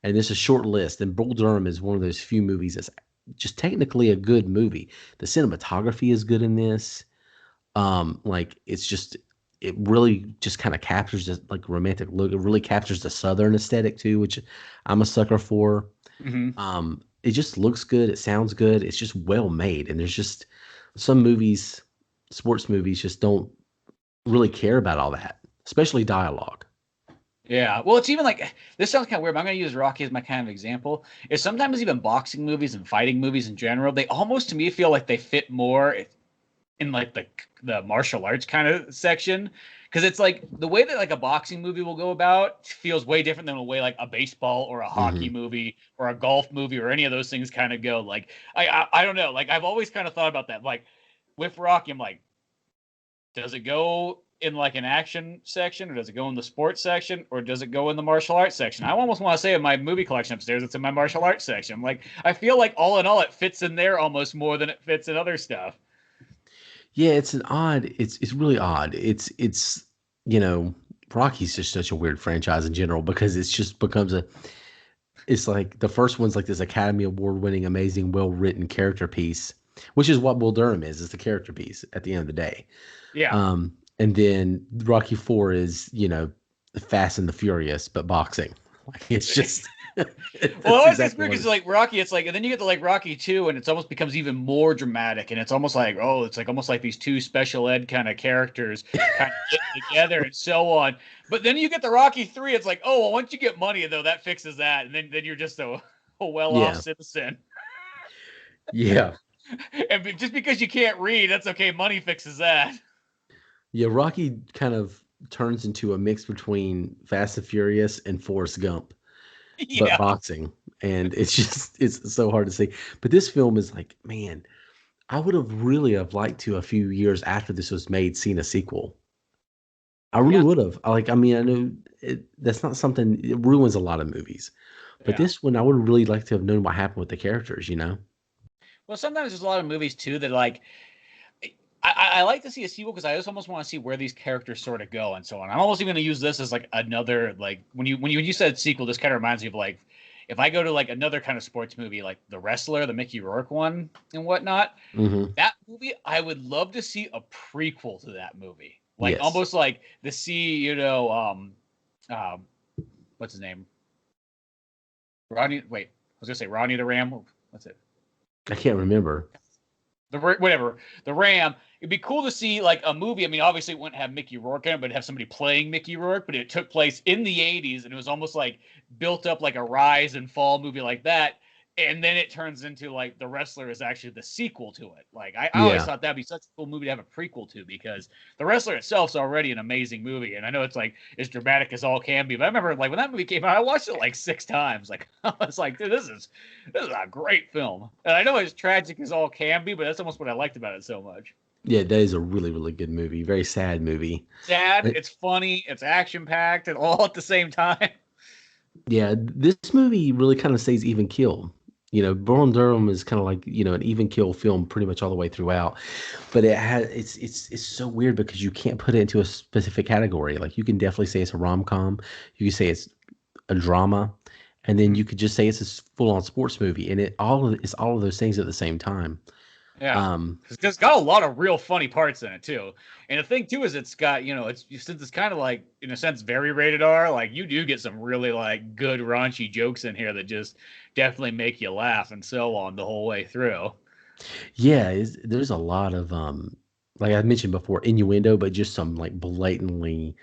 And this is a short list. And Bull Durham is one of those few movies that's just technically a good movie. The cinematography is good in this. Like it really just kind of captures this like romantic look. It really captures the Southern aesthetic too, which I'm a sucker for. It just looks good. It sounds good. It's just well made. And there's just some movies, sports movies, just don't really care about all that, especially dialogue. Yeah. Well, it's even like this sounds kind of weird, but I'm going to use Rocky as my kind of example. Is sometimes even boxing movies and fighting movies in general, they almost to me feel like they fit more in like the martial arts kind of section, because it's like the way that like a boxing movie will go about feels way different than the way like a baseball or a hockey movie or a golf movie or any of those things kind of go. Like I don't know, like I've always kind of thought about that. Like with Rocky, I'm like, does it go in like an action section, or does it go in the sports section, or does it go in the martial arts section? I almost want to say in my movie collection upstairs, it's in my martial arts section. Like I feel like all in all, it fits in there almost more than it fits in other stuff. Yeah, it's really odd. It's you know, Rocky's just such a weird franchise in general because it's just becomes it's like the first one's like this Academy Award winning, amazing, well written character piece, which is what Bull Durham is. It's the character piece at the end of the day. Yeah. And then Rocky IV is, you know, Fast and the Furious, but boxing. Like it's just. Well, it's weird because like Rocky, it's like, and then you get to like Rocky 2, and it almost becomes even more dramatic, and it's almost like, oh, it's like almost like these two special ed kind of characters kind of get together and so on. But then you get the Rocky 3, it's like, oh, well, once you get money though, that fixes that, and then you're just a well-off citizen. Yeah. And just because you can't read, that's okay. Money fixes that. Yeah, Rocky kind of turns into a mix between Fast and Furious and Forrest Gump. But boxing, and it's so hard to see. But this film is like, man, I would have liked to a few years after this was made seen a sequel. I really would have. I know that's not something, it ruins a lot of movies, but this one I would really like to have known what happened with the characters, you know. Well, sometimes there's a lot of movies too that like I like to see a sequel because I just almost want to see where these characters sort of go and so on. I'm almost even going to use this as like another, like when you said sequel, this kind of reminds me of like if I go to like another kind of sports movie, like The Wrestler, the Mickey Rourke one and whatnot. That movie, I would love to see a prequel to that movie, like almost like to see, you know, what's his name? Ronnie. Wait, I was gonna say Ronnie the Ram. What's it? I can't remember. The Ram. It'd be cool to see like a movie. I mean, obviously it wouldn't have Mickey Rourke in it, but have somebody playing Mickey Rourke. But it took place in the 80s, and it was almost like built up like a rise and fall movie like that. And then it turns into like The Wrestler is actually the sequel to it. Like I always thought that'd be such a cool movie to have a prequel to, because The Wrestler itself is already an amazing movie, and I know it's like as dramatic as all can be. But I remember like when that movie came out, I watched it like 6 times. Like I was like, dude, this is a great film. And I know it's tragic as all can be, but that's almost what I liked about it so much. Yeah, that is a really, really good movie. Very sad movie. Sad. It's funny. It's action packed, and all at the same time. Yeah, this movie really kind of stays even keel. Bull Durham is kind of like, an even kill film pretty much all the way throughout. But it's so weird because you can't put it into a specific category. Like you can definitely say it's a rom-com. You can say it's a drama, and then you could just say it's a full-on sports movie, and it's all of those things at the same time. Yeah, it's got a lot of real funny parts in it too. And the thing too is it's got, since it's kind of like in a sense very rated R, like you do get some really like good raunchy jokes in here that just definitely make you laugh and so on the whole way through. Yeah, there's a lot of like I mentioned before, innuendo, but just some like blatantly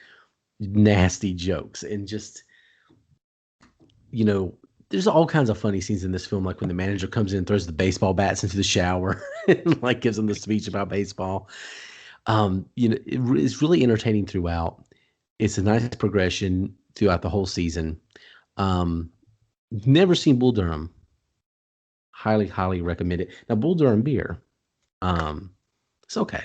nasty jokes, and just there's all kinds of funny scenes in this film, like when the manager comes in and throws the baseball bats into the shower and like gives them the speech about baseball. It's really entertaining throughout. It's a nice progression throughout the whole season. Never seen Bull Durham. Highly, highly recommend it. Now, Bull Durham beer, it's okay.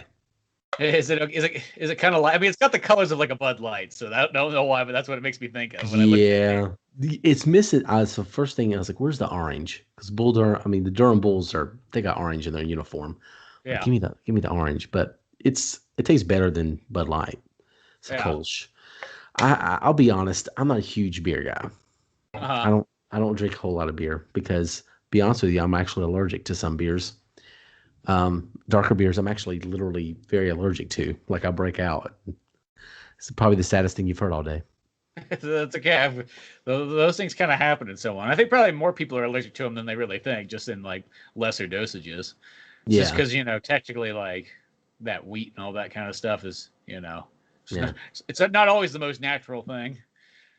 Is it kind of like? I mean, it's got the colors of like a Bud Light, so I don't know why, but that's what it makes me think of. When I look at it. It's missing. So first thing I was like, "Where's the orange?" Because Bull Durham, I mean, the Durham Bulls they got orange in their uniform. Yeah, like, give me the orange, but it tastes better than Bud Light. It's a Kolsch. I'll be honest, I'm not a huge beer guy. I don't drink a whole lot of beer because, be honest with you, I'm actually allergic to some beers. Darker beers, I'm actually literally very allergic to. Like I break out. It's probably the saddest thing you've heard all day. That's okay. Those things kind of happen and so on. I think probably more people are allergic to them than they really think, just in like lesser dosages. Yeah. Just because technically like that wheat and all that kind of stuff is it's not always the most natural thing.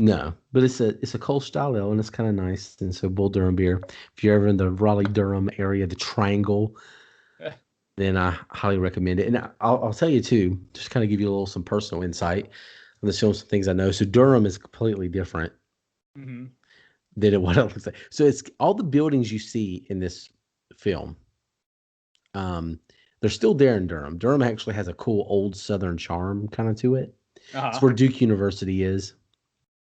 No, but it's a cold style ale, and it's kind of nice. And so Bull Durham beer, if you're ever in the Raleigh-Durham area, the Triangle, then I highly recommend it. And I'll tell you too, just kind of give you some personal insight on the show, some things I know. So Durham is completely different than what it looks like. So it's all the buildings you see in this film. They're still there in Durham. Durham actually has a cool old Southern charm kind of to it. It's where Duke University is.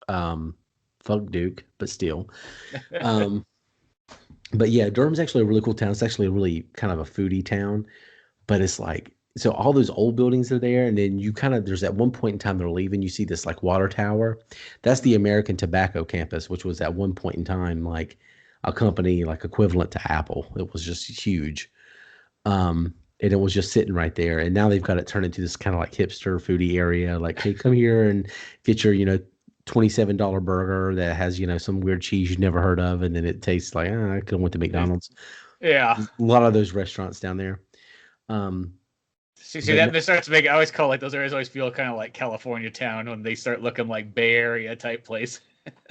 Fuck Duke, but still. But yeah, Durham's actually a really cool town. It's actually a really kind of a foodie town, but it's like, so all those old buildings are there. And then there's at one point in time they're leaving, you see this like water tower. That's the American Tobacco campus, which was at one point in time, like a company like equivalent to Apple. It was just huge. And it was just sitting right there. And now they've got it turned into this kind of like hipster foodie area. Like, hey, come here and get your, $27 burger that has, some weird cheese you've never heard of. And then it tastes like, I could have went to McDonald's. Yeah. A lot of those restaurants down there. See that this starts to make, I always call like those areas always feel kind of like California town when they start looking like Bay Area type place.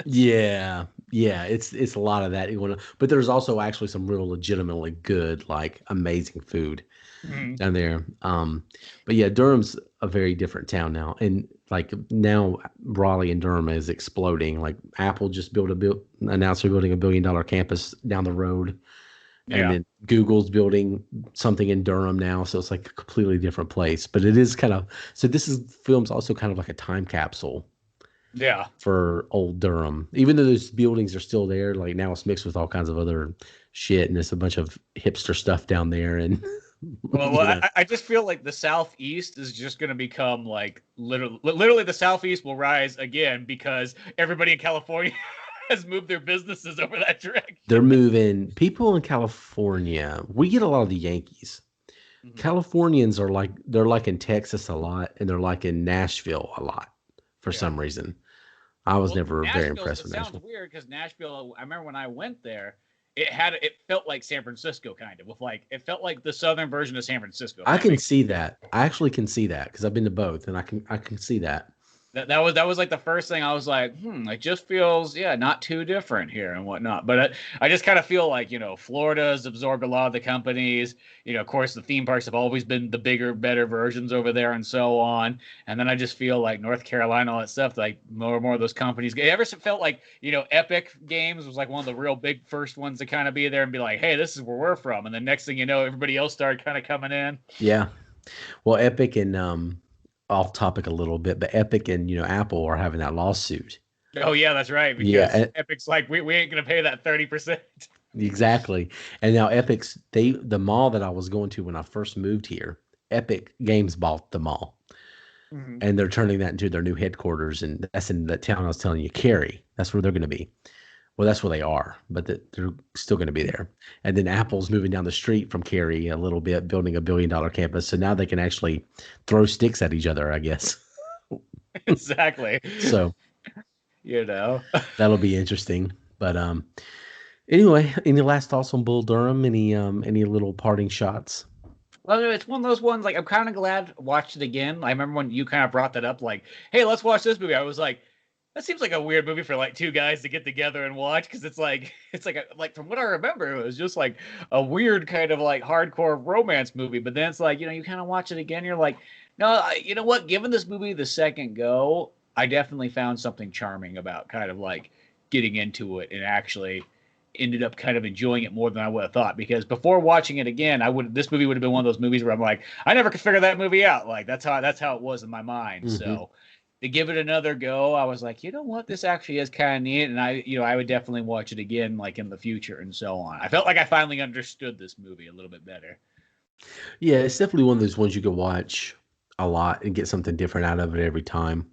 Yeah. It's a lot of that. But there's also actually some real legitimately good, like amazing food down there. But yeah, Durham's a very different town now. And like now Raleigh and Durham is exploding. Like Apple just announced they're building $1 billion campus down the road. And then Google's building something in Durham now. So it's like a completely different place. But it is so film's also kind of like a time capsule. Yeah. For old Durham. Even though those buildings are still there, like now it's mixed with all kinds of other shit, and there's a bunch of hipster stuff down there. And I just feel like the Southeast is just going to become like literally the Southeast will rise again because everybody in California has moved their businesses over that direction. They're moving. People in California, we get a lot of the Yankees. Californians they're like in Texas a lot, and they're like in Nashville a lot for some reason. I was never very impressed with Nashville. It sounds weird because Nashville, I remember when I went there, it felt like San Francisco kind of, it felt like the southern version of San Francisco. I can see that. I actually can see that because I've been to both, and I can see that. That was like the first thing I was like, it just feels, not too different here and whatnot. But I just kind of feel like, Florida's absorbed a lot of the companies. Of course, the theme parks have always been the bigger, better versions over there and so on. And then I just feel like North Carolina, all that stuff, like more and more of those companies. It ever felt like, Epic Games was like one of the real big first ones to kind of be there and be like, hey, this is where we're from. And the next thing you know, everybody else started kind of coming in. Yeah. Well, Epic and off topic a little bit, but Epic and Apple are having that lawsuit. Oh yeah, that's right. Because Epic's like, we ain't gonna pay that 30%. Exactly. And now Epic's the mall that I was going to when I first moved here, Epic Games bought the mall. Mhm. And they're turning that into their new headquarters, and that's in the town I was telling you, Cary. That's where they're going to be. Well, that's where they are, but they're still going to be there. And then Apple's moving down the street from Cary a little bit, building $1 billion campus. So now they can actually throw sticks at each other, I guess. Exactly. So You know. that'll be interesting. But anyway, any last thoughts on Bull Durham? Any little parting shots? Well, it's one of those ones, like, I'm kind of glad I watched it again. I remember when you kind of brought that up, like, hey, let's watch this movie. I was like, that seems like a weird movie for like two guys to get together and watch, because like from what I remember, it was just like a weird kind of like hardcore romance movie. But then it's like, you kind of watch it again, you're like, no, you know what? Given this movie the second go, I definitely found something charming about kind of like getting into it, and actually ended up kind of enjoying it more than I would have thought. Because before watching it again, this movie would have been one of those movies where I'm like, I never could figure that movie out. Like that's how it was in my mind. Mm-hmm. So to give it another go, I was like, you know what, this actually is kind of neat, and I would definitely watch it again, like in the future and so on. I felt like I finally understood this movie a little bit better. Yeah, it's definitely one of those ones you can watch a lot and get something different out of it every time.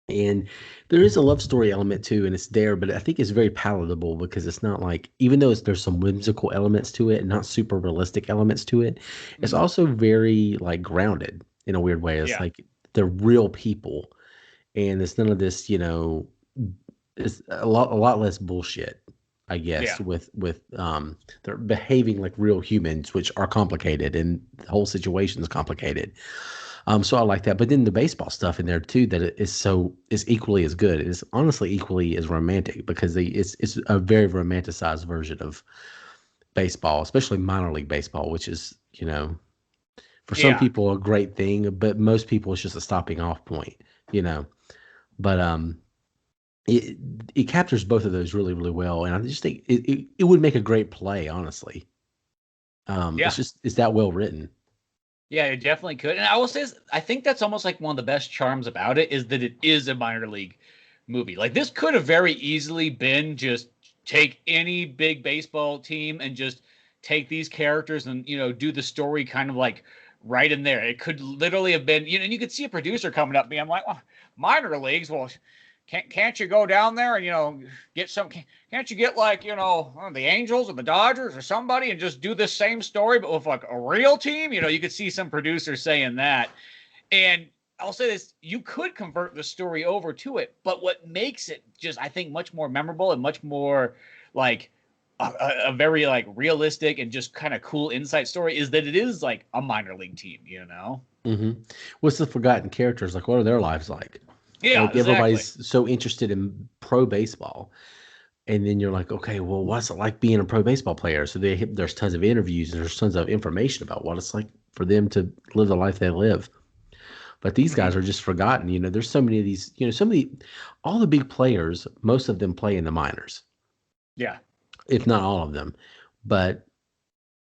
And there is a love story element too, and it's there, but I think it's very palatable because it's not like, even though there's some whimsical elements to it and not super realistic elements to it, it's Mhm. also very like grounded in a weird way. It's Yeah. like they're real people, and it's none of this, it's a lot less bullshit, I guess, Yeah. with they're behaving like real humans, which are complicated, and the whole situation is complicated. So I like that. But then the baseball stuff in there too, that it is equally as good. It's honestly equally as romantic because it's a very romanticized version of baseball, especially minor league baseball, which is, for some Yeah. people a great thing, but most people it's just a stopping off point, you know. But it it captures both of those really, really well. And I just think it would make a great play, honestly. Yeah. It's that well written. Yeah, it definitely could. And I will say, I think that's almost like one of the best charms about it, is that it is a minor league movie. Like, this could have very easily been just take any big baseball team and just take these characters and, do the story kind of like right in there. It could literally have been, and you could see a producer coming up being like, well, minor leagues, well, can't you go down there and get some? Can't you get like the Angels or the Dodgers or somebody and just do this same story but with like a real team? You could see some producers saying that. And I'll say this: you could convert the story over to it, but what makes it just, I think, much more memorable and much more like a very like realistic and just kind of cool insight story is that it is like a minor league team. Mm-hmm. What's the forgotten characters like? What are their lives like? Yeah, Like exactly. everybody's so interested in pro baseball, and then you're like, okay, well, what's it like being a pro baseball player? So there's tons of interviews and there's tons of information about what it's like for them to live the life they live. But these Mm-hmm. guys are just forgotten. There's so many of these. All the big players, most of them play in the minors, Yeah. if not all of them. But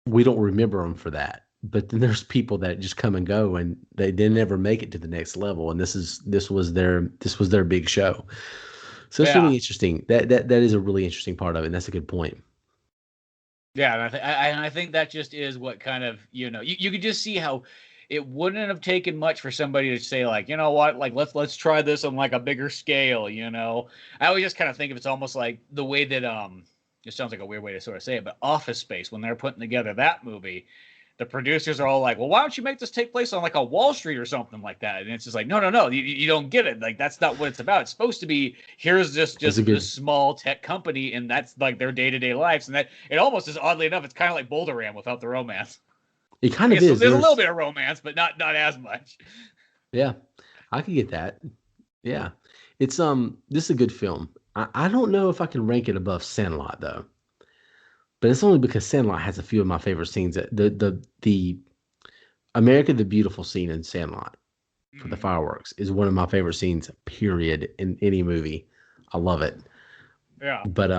we don't remember them for that. But then there's people that just come and go, and they never make it to the next level. And this was their big show. So it's Yeah. really interesting. That is a really interesting part of it. And that's a good point. Yeah, and I think that just is what kind of, you could just see how it wouldn't have taken much for somebody to say, like, you know what, like let's try. This on like a bigger scale. I always just kind of think of it's almost like the way that it sounds like a weird way to sort of say it, but Office Space, when they're putting together that movie, the producers are all like, well, why don't you make this take place on like a Wall Street or something like that? And it's just like, no, you don't get it. Like, that's not what it's about. It's supposed to be, here's It's a just good. this small tech company, and that's like their day-to-day lives. And that it almost is, oddly enough, it's kind of like Bull Durham without the romance. It kind I of guess is. there's a little There's bit of romance, but not as much. Yeah, I could get that. Yeah, it's this is a good film. I don't know if I can rank it above Sandlot though, but it's only because Sandlot has a few of my favorite scenes. The America the Beautiful scene in Sandlot for the Mhm. fireworks is one of my favorite scenes. Period in any movie. I love it. Yeah. But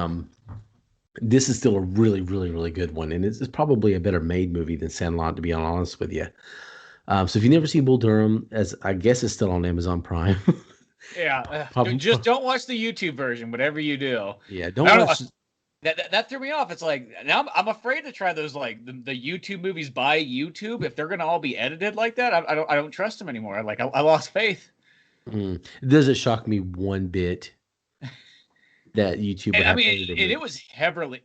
this is still a really, really, really good one, and it's probably a better made movie than Sandlot, to be honest with you. So if you've never seen Bull Durham, as I guess it's still on Amazon Prime, Yeah. probably, Just don't watch the YouTube version, whatever you do. yeah, I don't don't know. watch. That threw me off. It's like now I'm afraid to try those like the YouTube movies by YouTube if they're gonna all be edited like that. I don't trust them anymore. I lost faith. It doesn't shock me one bit that YouTube would And, I have mean, edited it it. was heavily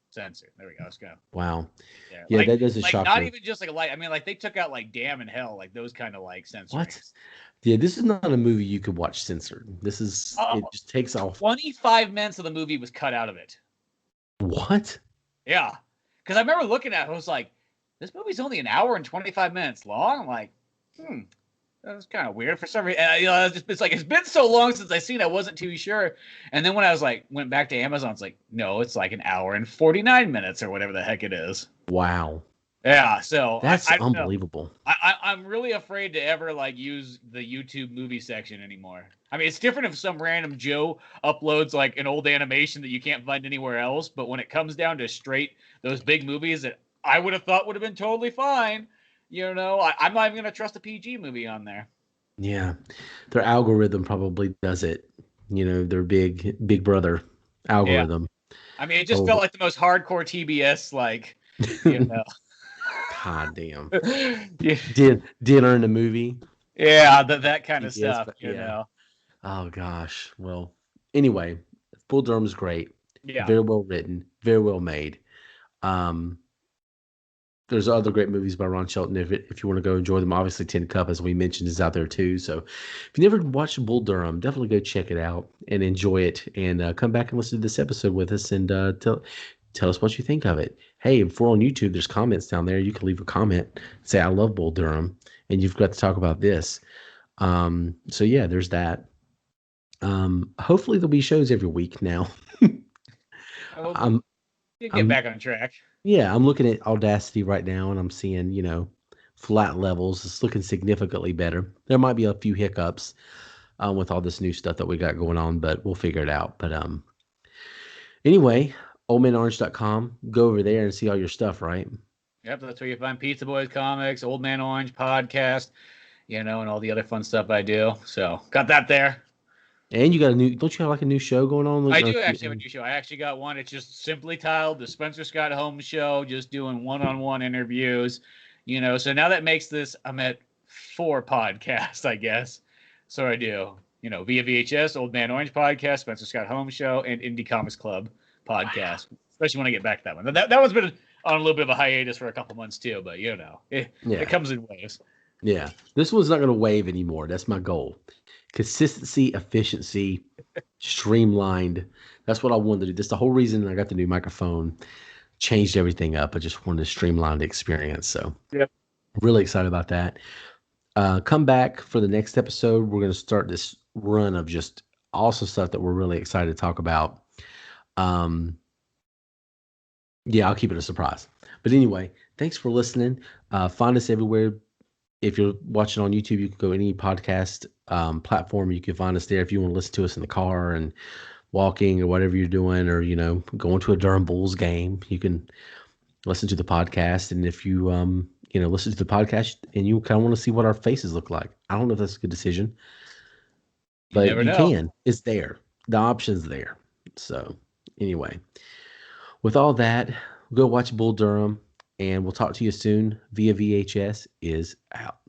censored. There we go. Let's go. Wow. There. Yeah, Like, that doesn't like shock not me. even just like a light. I mean, like they took out like Damn in Hell, like those kind of like censoring. What? Yeah, this is not a movie you could watch censored. This is it just takes off. 25 minutes of the movie was cut out of it. What? Yeah, because I remember looking at it, I was like, this movie's only an hour and 25 minutes long. I'm like, that was kind of weird for some reason. It's like it's been so long since I seen it, I wasn't too sure. And then when I was like went back to Amazon, it's like, no, it's like an hour and 49 minutes or whatever the heck it is. Wow. Yeah, so That's I don't know. unbelievable. I'm really afraid to ever like use the YouTube movie section anymore. I mean, it's different if some random Joe uploads like an old animation that you can't find anywhere else. But when it comes down to straight those big movies that I would have thought would have been totally fine, I'm not even gonna trust a PG movie on there. Yeah, their algorithm probably does it. Their big brother algorithm. Yeah. I mean, it just felt like the most hardcore TBS, like, God damn. Yeah. Dinner in the movie. Yeah, that kind of TBS, stuff, but yeah. Oh gosh. Well, anyway, Bull Durham's great. Yeah. Very well written, very well made. There's other great movies by Ron Shelton if you want to go enjoy them. Obviously, Tin Cup, as we mentioned, is out there too. So if you never watched Bull Durham, definitely go check it out and enjoy it. And come back and listen to this episode with us and tell us what you think of it. Hey, if we're on YouTube, there's comments down there. You can leave a comment, say I love Bull Durham, and you've got to talk about this. So yeah, there's that. Hopefully there'll be shows every week now. Get back on track. Yeah, I'm looking at Audacity right now, and I'm seeing, flat levels. It's looking significantly better. There might be a few hiccups with all this new stuff that we got going on, but we'll figure it out. But anyway, oldmanorange.com. Go over there and see all your stuff, right? Yep, that's where you find Pizza Boys comics, Old Man Orange podcast, and all the other fun stuff I do. So got that there. And you got don't you have like a new show going on? I do actually have a new show. I actually got one. It's just simply titled The Spencer Scott Holmes Show, just doing one-on-one interviews, So now that makes this, I'm at 4 podcasts, I guess. So I do, VIA VHS, Old Man Orange podcast, Spencer Scott Holmes Show, and Indie Comics Club podcast, especially when I get back to that one. That one's been on a little bit of a hiatus for a couple months too, but it comes in waves. Yeah, this one's not going to wave anymore. That's my goal. Consistency, efficiency, streamlined. That's what I wanted to do. That's the whole reason I got the new microphone, changed everything up. I just wanted to streamline the experience. So yep. Really excited about that. Come back for the next episode. We're going to start this run of just awesome stuff that we're really excited to talk about. Yeah, I'll keep it a surprise. But anyway, thanks for listening. Find us everywhere. If you're watching on YouTube, you can go any podcast platform. You can find us there. If you want to listen to us in the car and walking or whatever you're doing, or going to a Durham Bulls game, you can listen to the podcast. And if you listen to the podcast and you kind of want to see what our faces look like, I don't know if that's a good decision, but you can. It's there. The option's there. So anyway, with all that, go watch Bull Durham, and we'll talk to you soon. VIA VHS is out.